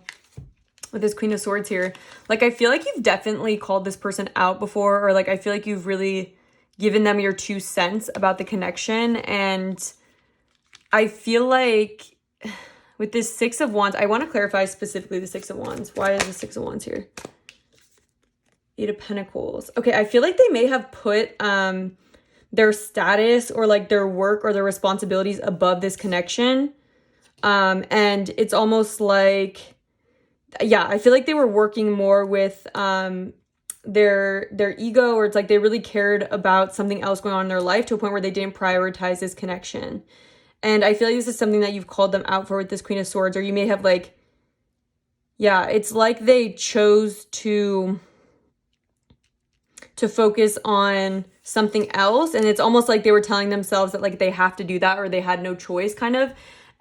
with this Queen of Swords here, like I feel like you've definitely called this person out before, or like I feel like you've really given them your 2 cents about the connection. And I feel like with this 6 of Wands, I want to clarify specifically the 6 of Wands. Why is the 6 of Wands here? 8 of Pentacles. Okay, I feel like they may have put their status or like their work or their responsibilities above this connection. And it's almost like, yeah, I feel like they were working more with their ego, or it's like they really cared about something else going on in their life to a point where they didn't prioritize this connection. And I feel like this is something that you've called them out for with this Queen of Swords, or you may have like, yeah, it's like they chose to focus on something else. And it's almost like they were telling themselves that like they have to do that or they had no choice kind of.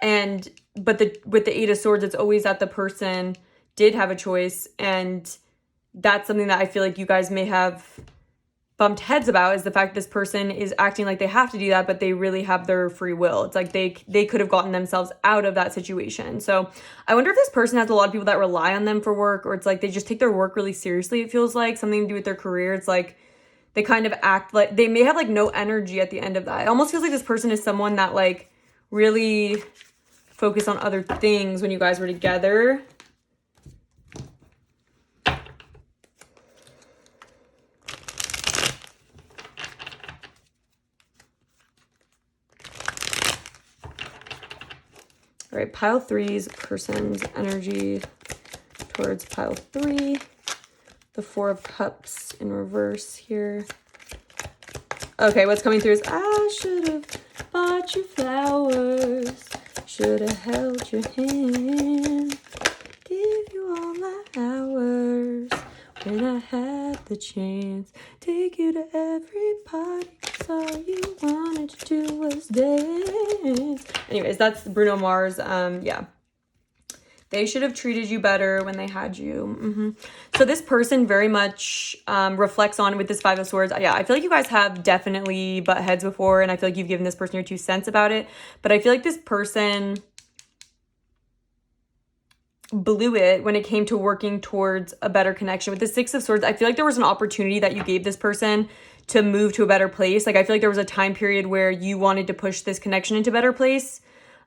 And, but with the Eight of Swords, it's always that the person did have a choice. And that's something that I feel like you guys may have bumped heads about, is the fact this person is acting like they have to do that, but they really have their free will. It's like they could have gotten themselves out of that situation. So I wonder if this person has a lot of people that rely on them for work, or it's like they just take their work really seriously. It feels like something to do with their career. It's like they kind of act like they may have like no energy at the end of that. It almost feels like this person is someone that like really focused on other things when you guys were together. All right, pile three's person's energy towards pile three. The Four of Cups in reverse here. Okay, what's coming through is, I should have bought you flowers. Should have held your hand. Give you all my hours. When I had the chance. Take you to every party. 'Cause all you wanted to do was dance. Anyways, that's Bruno Mars. Yeah. They should have treated you better when they had you. So this person very much reflects on with this Five of Swords. Yeah, I feel like you guys have definitely butt heads before, and I feel like you've given this person your 2 cents about it. But I feel like this person blew it when it came to working towards a better connection. With the Six of Swords, I feel like there was an opportunity that you gave this person to move to a better place. Like I feel like there was a time period where you wanted to push this connection into a better place.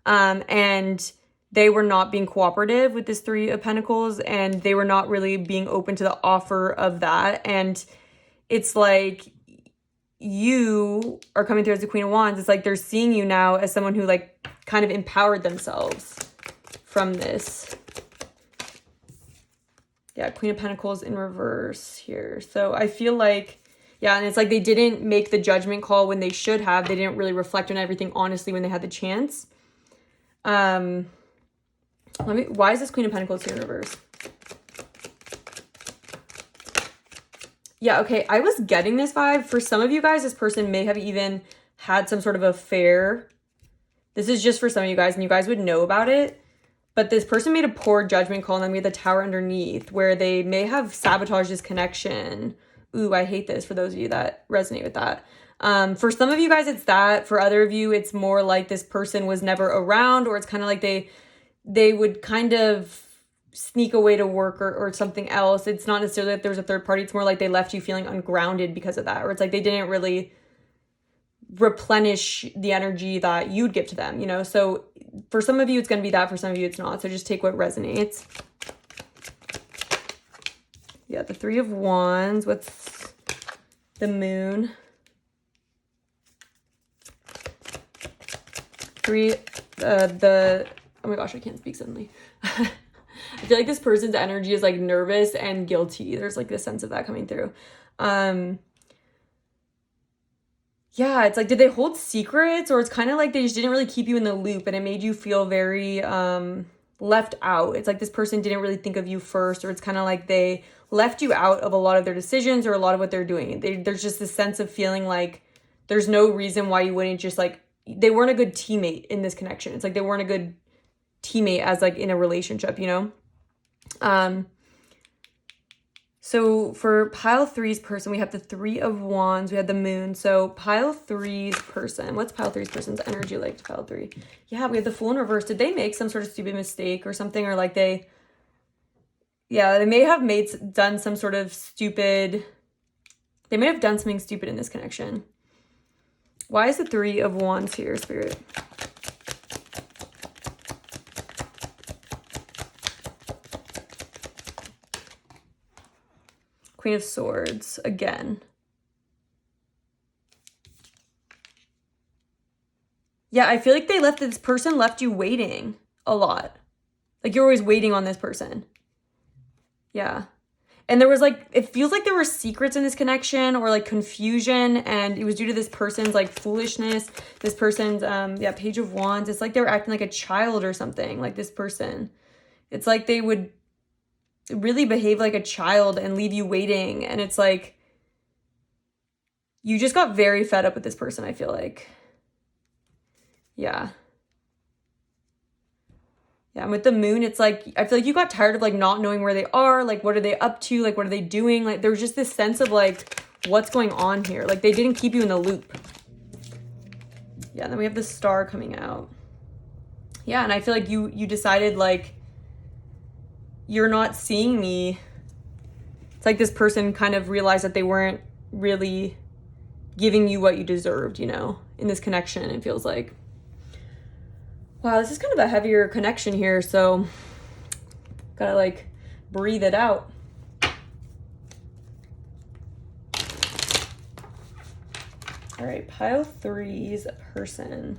And they were not being cooperative with this Three of Pentacles, and they were not really being open to the offer of that. And it's like you are coming through as the Queen of Wands. It's like they're seeing you now as someone who like kind of empowered themselves from this. Yeah, Queen of Pentacles in reverse here. So I feel like, yeah, and it's like they didn't make the judgment call when they should have. They didn't really reflect on everything honestly when they had the chance. Why is this Queen of Pentacles here in reverse? Yeah, okay, I was getting this vibe. For some of you guys, this person may have even had some sort of affair. This is just for some of you guys, and you guys would know about it. But this person made a poor judgment call, and then we had the Tower underneath, where they may have sabotaged this connection. Ooh, I hate this for those of you that resonate with that. For some of you guys, it's that. For other of you, it's more like this person was never around, or it's kind of like they would kind of sneak away to work or something else. It's not necessarily that there was a third party. It's more like they left you feeling ungrounded because of that. Or it's like they didn't really replenish the energy that you'd give to them, you know? So for some of you, it's going to be that. For some of you, it's not. So just take what resonates. Yeah, the Three of Wands. What's the Moon? Oh my gosh, I can't speak suddenly. I feel like this person's energy is like nervous and guilty. There's like this sense of that coming through. Yeah, it's like, did they hold secrets, or it's kind of like they just didn't really keep you in the loop, and it made you feel very left out. It's like this person didn't really think of you first, or it's kind of like they left you out of a lot of their decisions or a lot of what they're doing. There's just this sense of feeling like there's no reason why you wouldn't just like, they weren't a good teammate in this connection. It's like they weren't a good teammate as like in a relationship, you know? So for pile three's person, we have the Three of Wands, we had the Moon. So pile three's person, what's pile three's person's energy like to pile three? Yeah, we have the Fool in reverse. Did they make some sort of stupid mistake or something? Or like they may have done some sort of stupid, they may have done something stupid in this connection. Why is the Three of Wands here, Spirit? Queen of Swords, again. Yeah, I feel like this person left you waiting a lot. Like you're always waiting on this person. Yeah. And there was like, it feels like there were secrets in this connection or like confusion, and it was due to this person's like foolishness, this person's, Page of Wands. It's like they were acting like a child or something, like this person. It's like they would really behave like a child and leave you waiting. And it's like, you just got very fed up with this person, I feel like. Yeah. Yeah, and with the moon, it's like, I feel like you got tired of like not knowing where they are. Like, what are they up to? Like, what are they doing? Like, there was just this sense of like, what's going on here? Like, they didn't keep you in the loop. Yeah, and then we have the Star coming out. Yeah, and I feel like you decided like, you're not seeing me. It's like this person kind of realized that they weren't really giving you what you deserved, you know, in this connection, it feels like. Wow, this is kind of a heavier connection here, so gotta like breathe it out. All right, pile 3's person.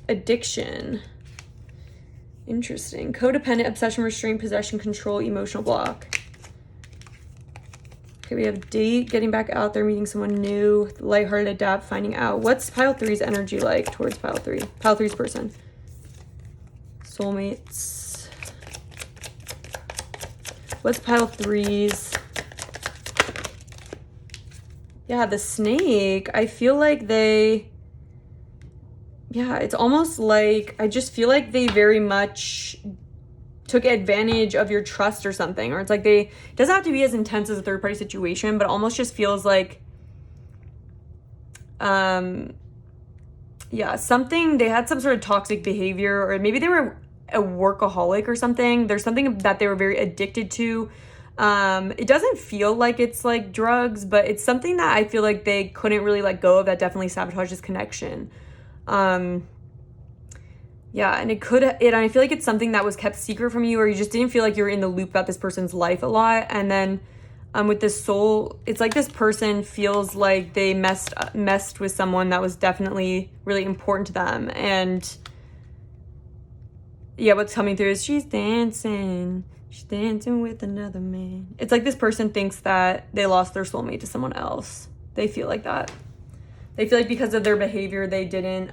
Addiction. Interesting. Codependent, obsession, restraint, possession, control, emotional block. Okay, we have date, getting back out there, meeting someone new, lighthearted, adapt, finding out. What's pile 3's energy like towards pile 3? Pile 3's person. Soulmates. What's pile 3's? Yeah, the snake. I feel like they... Yeah, it's almost like, I just feel like they very much took advantage of your trust or something. Or it's like it doesn't have to be as intense as a third party situation, but almost just feels like, yeah, they had some sort of toxic behavior, or maybe they were a workaholic or something. There's something that they were very addicted to. It doesn't feel like it's like drugs, but it's something that I feel like they couldn't really let go of that definitely sabotaged this connection. Yeah, and I feel like it's something that was kept secret from you, or you just didn't feel like you were in the loop about this person's life a lot. And then with this soul, it's like this person feels like they messed with someone that was definitely really important to them. And yeah, what's coming through is she's dancing with another man. It's like this person thinks that they lost their soulmate to someone else. They feel like that. They feel like because of their behavior, they didn't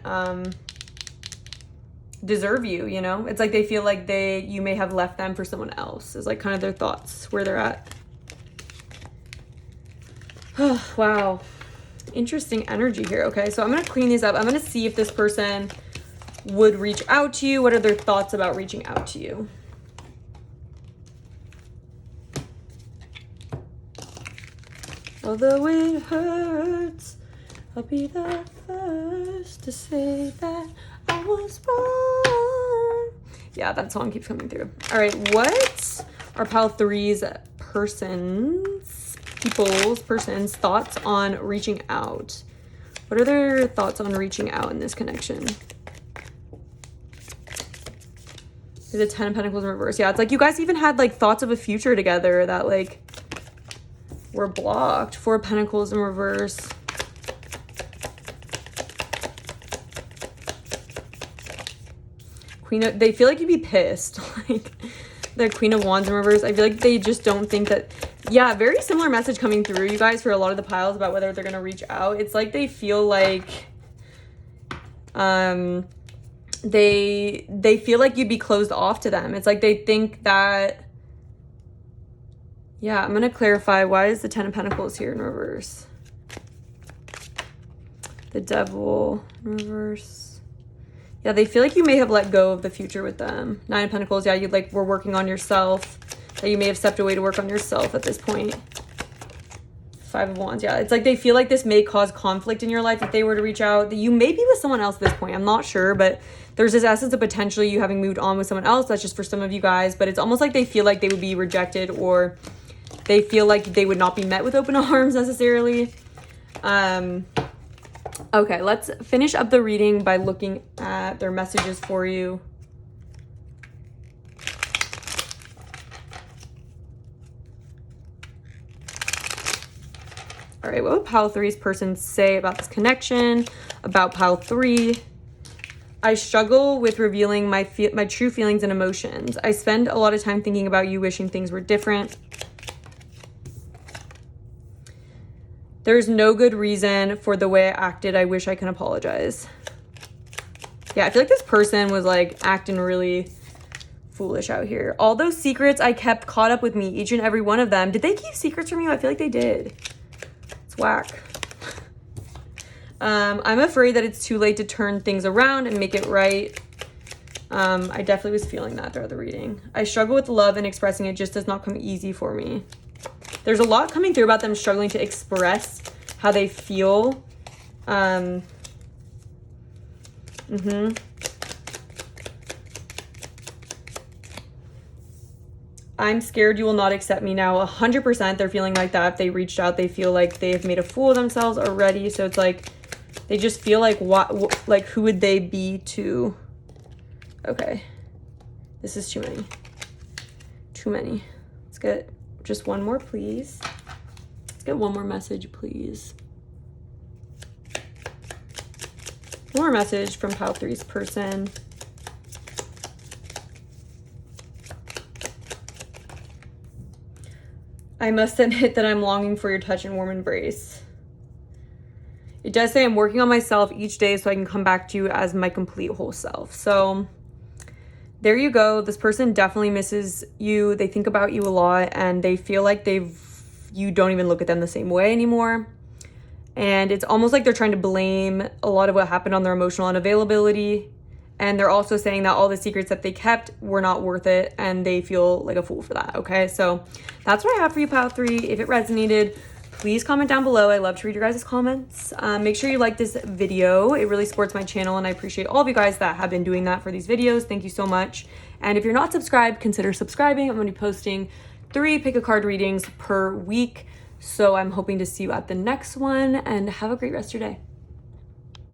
deserve you, you know? It's like they feel like you may have left them for someone else, is like kind of their thoughts, where they're at. Oh, wow. Interesting energy here. Okay, so I'm going to clean these up. I'm going to see if this person would reach out to you. What are their thoughts about reaching out to you? Although it hurts, I'll be the first to say that I was wrong. Yeah, that song keeps coming through. All right, what are pile 3's person's thoughts on reaching out? What are their thoughts on reaching out in this connection? The 10 of Pentacles in reverse. Yeah, it's like you guys even had like thoughts of a future together that like were blocked. 4 of Pentacles in reverse. They feel like you'd be pissed. Like the Queen of Wands in reverse. I feel like they just don't think that. Yeah, very similar message coming through, you guys, for a lot of the piles about whether they're gonna reach out. It's like they feel like they feel like you'd be closed off to them. It's like they think that. Yeah, I'm gonna clarify, why is the 10 of Pentacles here in reverse? The Devil in reverse. Yeah, they feel like you may have let go of the future with them. 9 of Pentacles, yeah, you like were working on yourself. That you may have stepped away to work on yourself at this point. 5 of Wands, yeah. It's like they feel like this may cause conflict in your life if they were to reach out. That you may be with someone else at this point. I'm not sure, but there's this essence of potentially you having moved on with someone else. That's just for some of you guys. But it's almost like they feel like they would be rejected, or they feel like they would not be met with open arms necessarily. Okay, let's finish up the reading by looking at their messages for you. All right, what would pile 3's person say about this connection, about pile 3? I struggle with revealing my true feelings and emotions. I spend a lot of time thinking about you, wishing things were different. There's no good reason for the way I acted. I wish I can apologize. Yeah, I feel like this person was like acting really foolish out here. All those secrets I kept caught up with me, each and every one of them. Did they keep secrets from you? I feel like they did. It's whack. I'm afraid that it's too late to turn things around and make it right. I definitely was feeling that throughout the reading. I struggle with love and expressing it just does not come easy for me. There's a lot coming through about them struggling to express how they feel. I'm scared you will not accept me now. 100% they're feeling like that. If they reached out, they feel like they have made a fool of themselves already. So it's like, they just feel like, like who would they be to? Okay. This is too many. Too many. Let's get just one more, please. Let's get one more message, please. One more message from Pile 3's person. I must admit that I'm longing for your touch and warm embrace. It does say I'm working on myself each day so I can come back to you as my complete whole self. So there you go. This person definitely misses you. They think about you a lot and they feel like you don't even look at them the same way anymore. And it's almost like they're trying to blame a lot of what happened on their emotional unavailability. And they're also saying that all the secrets that they kept were not worth it and they feel like a fool for that, okay? So that's what I have for you, Pile 3. If it resonated, please comment down below. I love to read your guys' comments. Make sure you like this video. It really supports my channel and I appreciate all of you guys that have been doing that for these videos. Thank you so much. And if you're not subscribed, consider subscribing. I'm going to be posting 3 pick a card readings per week. So I'm hoping to see you at the next one and have a great rest of your day.